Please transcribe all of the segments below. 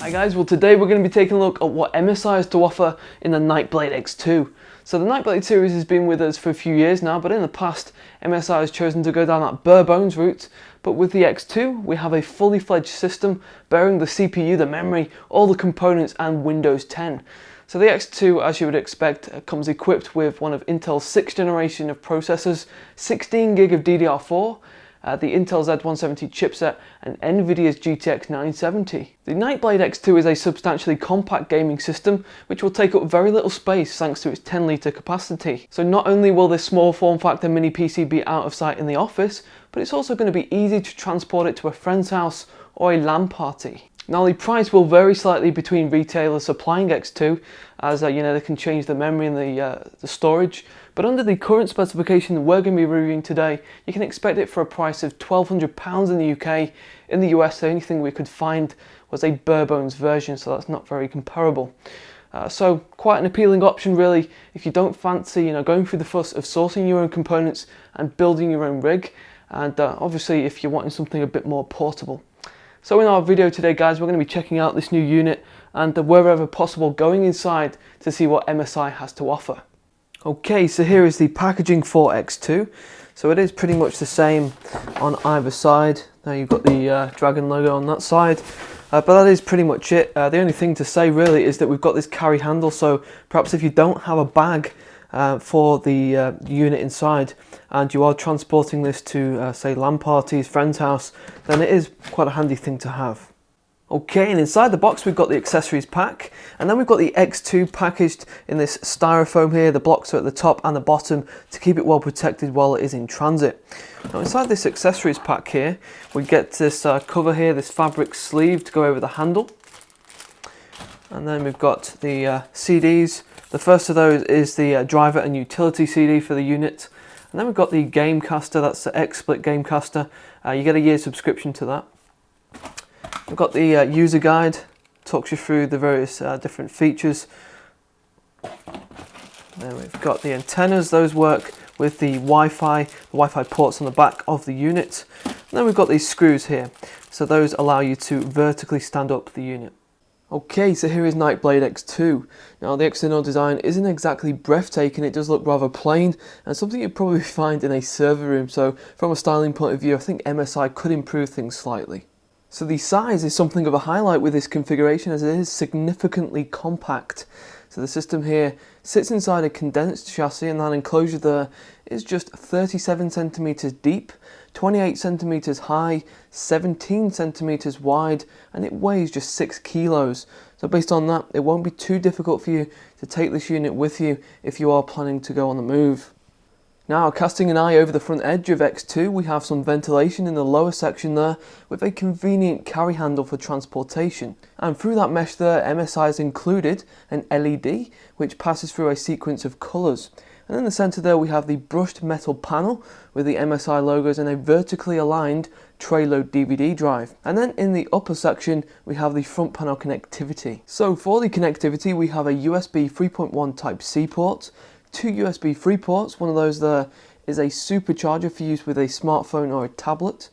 Hi guys, well today we're going to be taking a look at what MSI has to offer in the Nightblade X2. So the Nightblade series has been with us for a few years now, but in the past MSI has chosen to go down that bare bones route. But with the X2 we have a fully fledged system bearing the CPU, the memory, all the components and Windows 10. So the X2, as you would expect, comes equipped with one of Intel's 6th generation of processors, 16 gig of DDR4, the Intel Z170 chipset and Nvidia's GTX 970. The Nightblade X2 is a substantially compact gaming system which will take up very little space thanks to its 10-litre capacity. So not only will this small form factor mini PC be out of sight in the office, but it's also going to be easy to transport it to a friend's house or a LAN party. Now the price will vary slightly between retailers supplying X2 as you know, they can change the memory and the storage, but under the current specification we're going to be reviewing today, you can expect it for a price of £1,200 in the UK. In the US the only thing we could find was a bare bones version, so that's not very comparable. So quite an appealing option really if you don't fancy going through the fuss of sourcing your own components and building your own rig, and obviously if you're wanting something a bit more portable. So in our video today guys, we're going to be checking out this new unit and wherever possible going inside to see what MSI has to offer. Okay, so here is the packaging for X2. So it is pretty much the same on either side. Now you've got the Dragon logo on that side, but that is pretty much it. The only thing to say really is that we've got this carry handle, so perhaps if you don't have a bag for the unit inside and you are transporting this to say LAN parties, friend's house, then it is quite a handy thing to have. Okay, and inside the box we've got the accessories pack, and then we've got the X2 packaged in this styrofoam here. The blocks are at the top and the bottom to keep it well protected while it is in transit. Now inside this accessories pack here we get this cover here, this fabric sleeve to go over the handle, and then we've got the CDs. The first of those is the driver and utility CD for the unit, and then we've got the Gamecaster, that's the XSplit Gamecaster. You get a year's subscription to that. We've got the user guide, talks you through the various different features. Then we've got the antennas, those work with the Wi-Fi ports on the back of the unit. And then we've got these screws here, so those allow you to vertically stand up the unit. Okay, so here is Nightblade X2. Now the external design isn't exactly breathtaking, it does look rather plain and something you'd probably find in a server room, so from a styling point of view I think MSI could improve things slightly. So the size is something of a highlight with this configuration as it is significantly compact. So the system here sits inside a condensed chassis, and that enclosure there is just 37 centimeters deep, 28 centimeters high, 17 centimeters wide, and it weighs just 6 kilos. So based on that, it won't be too difficult for you to take this unit with you if you are planning to go on the move. Now, casting an eye over the front edge of X2, we have some ventilation in the lower section there with a convenient carry handle for transportation. And through that mesh there, MSI has included an LED which passes through a sequence of colours. And in the centre there we have the brushed metal panel with the MSI logos and a vertically aligned tray load DVD drive. And then in the upper section we have the front panel connectivity. So for the connectivity we have a USB 3.1 Type-C port, 2 USB 3 ports, one of those there is a supercharger for use with a smartphone or a tablet,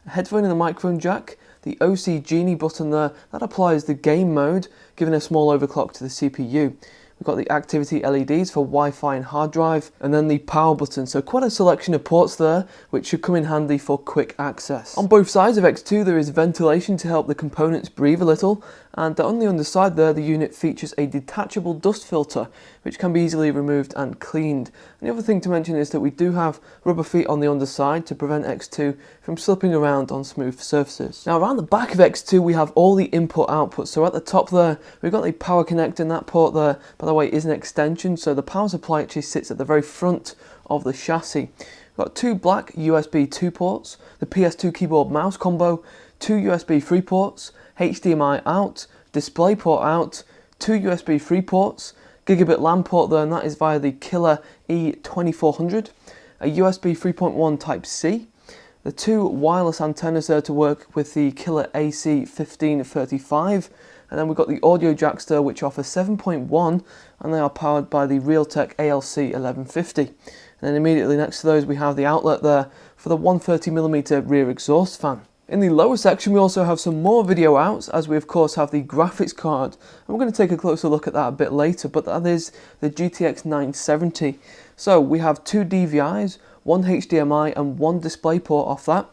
a headphone and a microphone jack, the OC Genie button there, that applies the game mode, giving a small overclock to the CPU. We've got the activity LEDs for Wi-Fi and hard drive, and then the power button, so quite a selection of ports there which should come in handy for quick access. On both sides of X2 there is ventilation to help the components breathe a little, and on the underside there the unit features a detachable dust filter which can be easily removed and cleaned. And the other thing to mention is that we do have rubber feet on the underside to prevent X2 from slipping around on smooth surfaces. Now around the back of X2 we have all the input outputs, so at the top there we've got the power connector, and that port there by the way is an extension, so the power supply actually sits at the very front of the chassis. We've got 2 black USB 2 ports, the PS2 keyboard mouse combo, 2 USB 3 ports, HDMI out, DisplayPort out, 2 USB 3 ports, gigabit LAN port there, and that is via the Killer E2400, a USB 3.1 Type-C, the 2 wireless antennas there to work with the Killer AC1535, and then we've got the audio jacks there which offer 7.1 and they are powered by the Realtek ALC1150. And then immediately next to those we have the outlet there for the 130mm rear exhaust fan. In the lower section we also have some more video outs, as we of course have the graphics card, and we're going to take a closer look at that a bit later, but that is the GTX 970. So we have 2 DVIs, 1 HDMI and 1 DisplayPort off that.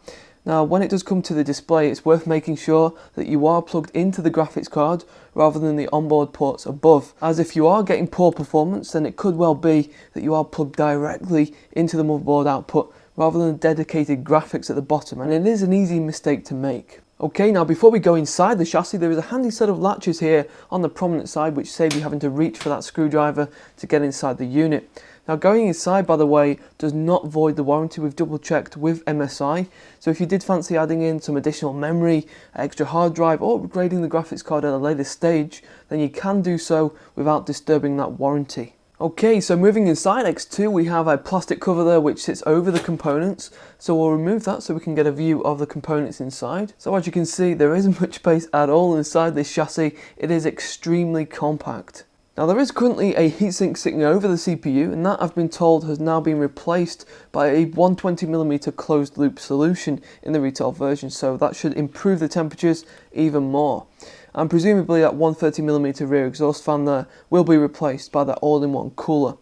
Now when it does come to the display, it's worth making sure that you are plugged into the graphics card rather than the onboard ports above, as if you are getting poor performance then it could well be that you are plugged directly into the motherboard output rather than dedicated graphics at the bottom, and it is an easy mistake to make. Okay, now before we go inside the chassis, there is a handy set of latches here on the prominent side which save you having to reach for that screwdriver to get inside the unit. Now going inside, by the way, does not void the warranty. We've double checked with MSI, so if you did fancy adding in some additional memory, extra hard drive or upgrading the graphics card at a later stage, then you can do so without disturbing that warranty. Okay, so moving inside X2, we have a plastic cover there which sits over the components, so we'll remove that so we can get a view of the components inside. So as you can see, there isn't much space at all inside this chassis. It is extremely compact. Now there is currently a heatsink sitting over the CPU, and that I've been told has now been replaced by a 120mm closed loop solution in the retail version, so that should improve the temperatures even more. And presumably that 130mm rear exhaust fan there will be replaced by that all-in-one cooler.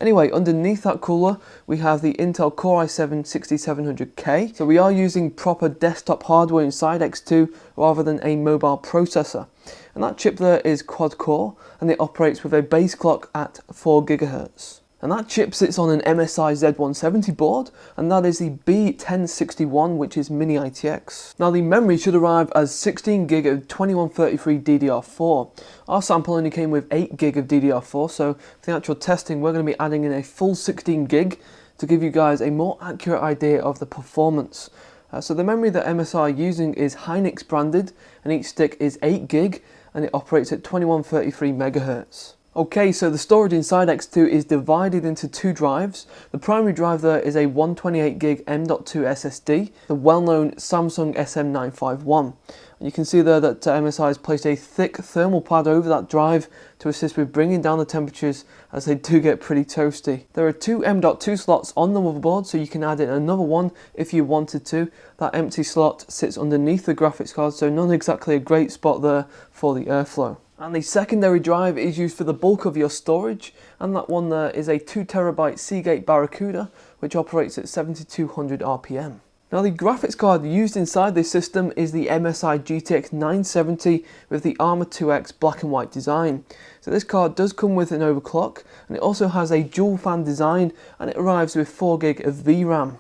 Anyway, underneath that cooler we have the Intel Core i7-6700K, so we are using proper desktop hardware inside X2 rather than a mobile processor. And that chip there is quad core, and it operates with a base clock at 4 GHz. And that chip sits on an MSI Z170 board, and that is the B1061, which is mini ITX. Now the memory should arrive as 16 gig of 2133 DDR4. Our sample only came with 8 gig of DDR4, so for the actual testing we're going to be adding in a full 16 gig to give you guys a more accurate idea of the performance. So the memory that MSI are using is Hynix branded, and each stick is 8 gig, and it operates at 2133 MHz. Okay, so the storage inside X2 is divided into 2 drives. The primary drive there is a 128GB M.2 SSD, the well-known Samsung SM951. And you can see there that MSI has placed a thick thermal pad over that drive to assist with bringing down the temperatures, as they do get pretty toasty. There are 2 M.2 slots on the motherboard, so you can add in another one if you wanted to. That empty slot sits underneath the graphics card, so not exactly a great spot there for the airflow. And the secondary drive is used for the bulk of your storage, and that one there is a 2TB Seagate Barracuda, which operates at 7200 RPM. Now the graphics card used inside this system is the MSI GTX 970 with the Armor 2X black and white design. So this card does come with an overclock, and it also has a dual fan design, and it arrives with 4 gig of VRAM.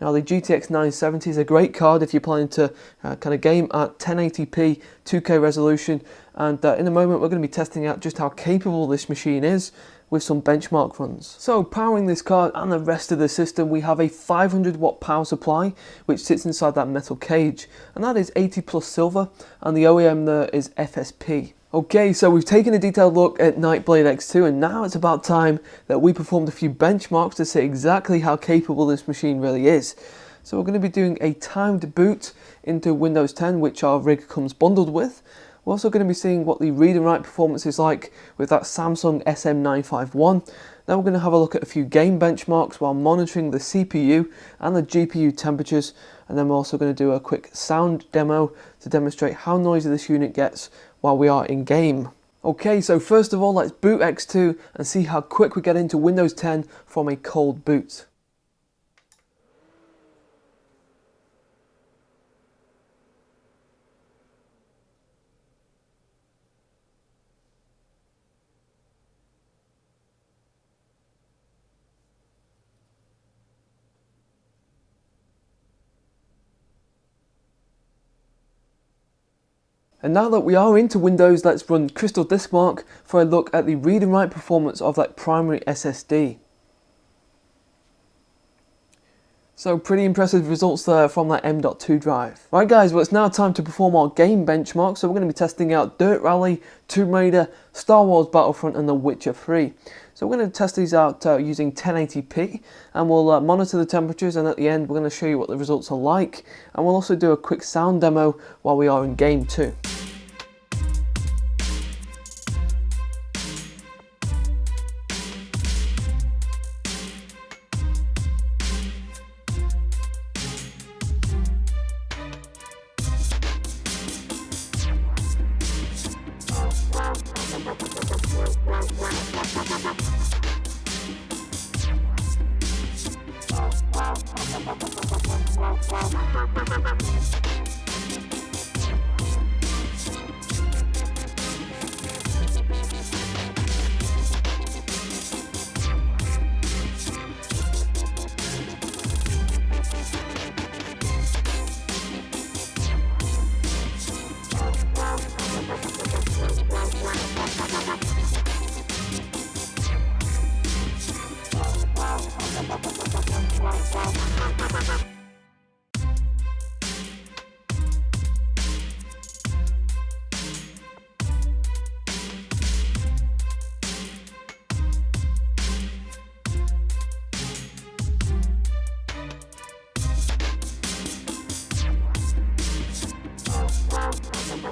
Now the GTX 970 is a great card if you're planning to kind of game at 1080p 2K resolution, and in a moment we're going to be testing out just how capable this machine is with some benchmark runs. So powering this card and the rest of the system, we have a 500 watt power supply which sits inside that metal cage, and that is 80 plus silver, and the OEM there is FSP. Okay, so we've taken a detailed look at Nightblade X2, and now it's about time that we performed a few benchmarks to see exactly how capable this machine really is. So we're going to be doing a timed boot into Windows 10, which our rig comes bundled with. We're also going to be seeing what the read and write performance is like with that Samsung SM951. Then we're going to have a look at a few game benchmarks while monitoring the CPU and the GPU temperatures, and then we're also going to do a quick sound demo to demonstrate how noisy this unit gets while we are in game. Okay, so first of all let's boot X2 and see how quick we get into Windows 10 from a cold boot. And now that we are into Windows, let's run Crystal Disk Mark for a look at the read and write performance of that primary SSD. So pretty impressive results there from that M.2 drive. Right guys, well it's now time to perform our game benchmark. So we're going to be testing out Dirt Rally, Tomb Raider, Star Wars Battlefront and The Witcher 3. So we're going to test these out using 1080p, and we'll monitor the temperatures, and at the end we're going to show you what the results are like, and we'll also do a quick sound demo while we are in game too.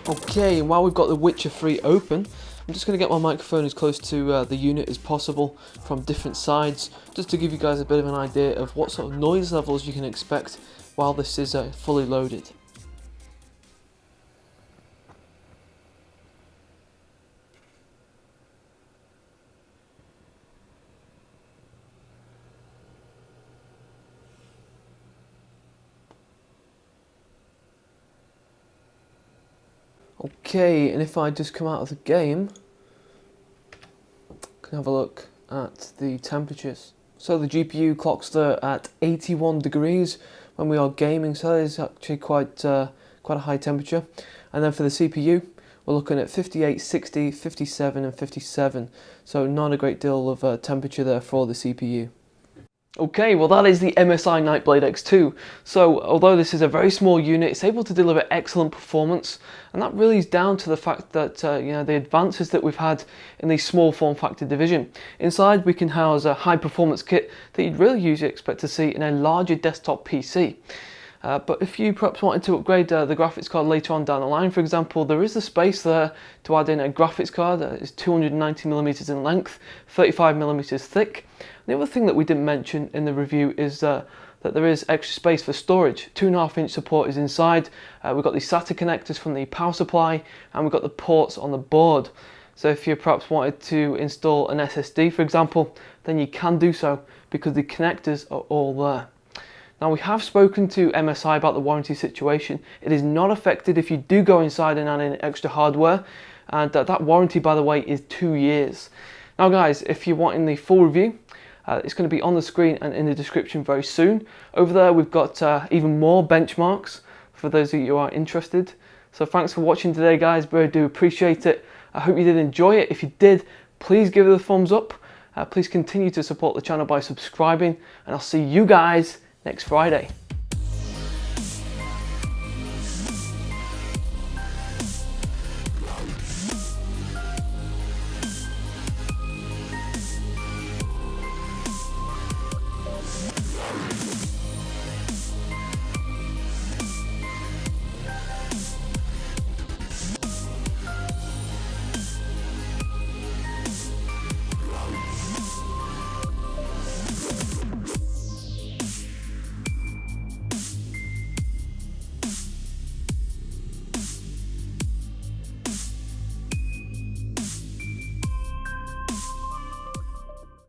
Okay, and while we've got the Witcher 3 open, I'm just going to get my microphone as close to the unit as possible from different sides, just to give you guys a bit of an idea of what sort of noise levels you can expect while this is fully loaded. Okay, and if I just come out of the game, can have a look at the temperatures. So the GPU clocks there at 81 degrees when we are gaming, so that is actually quite a high temperature. And then for the CPU, we're looking at 58, 60, 57 and 57, so not a great deal of temperature there for the CPU. Okay, well that is the MSI Nightblade X2. So although this is a very small unit, it's able to deliver excellent performance, and that really is down to the fact that the advances that we've had in the small form factor division. Inside we can house a high performance kit that you'd really usually expect to see in a larger desktop PC. But if you perhaps wanted to upgrade the graphics card later on down the line, for example, there is the space there to add in a graphics card that is 290mm in length, 35mm thick. The other thing that we didn't mention in the review is that there is extra space for storage. 2.5-inch support is inside. We've got the SATA connectors from the power supply, and we've got the ports on the board. So if you perhaps wanted to install an SSD, for example, then you can do so because the connectors are all there. Now we have spoken to MSI about the warranty situation. It is not affected if you do go inside and add in extra hardware, and that warranty, by the way, is 2 years. Now guys, if you're wanting the full review, it's going to be on the screen and in the description very soon. Over there we've got even more benchmarks for those of you who are interested. So thanks for watching today guys, really do appreciate it. I hope you did enjoy it. If you did, please give it a thumbs up. Please continue to support the channel by subscribing, and I'll see you guys next Friday.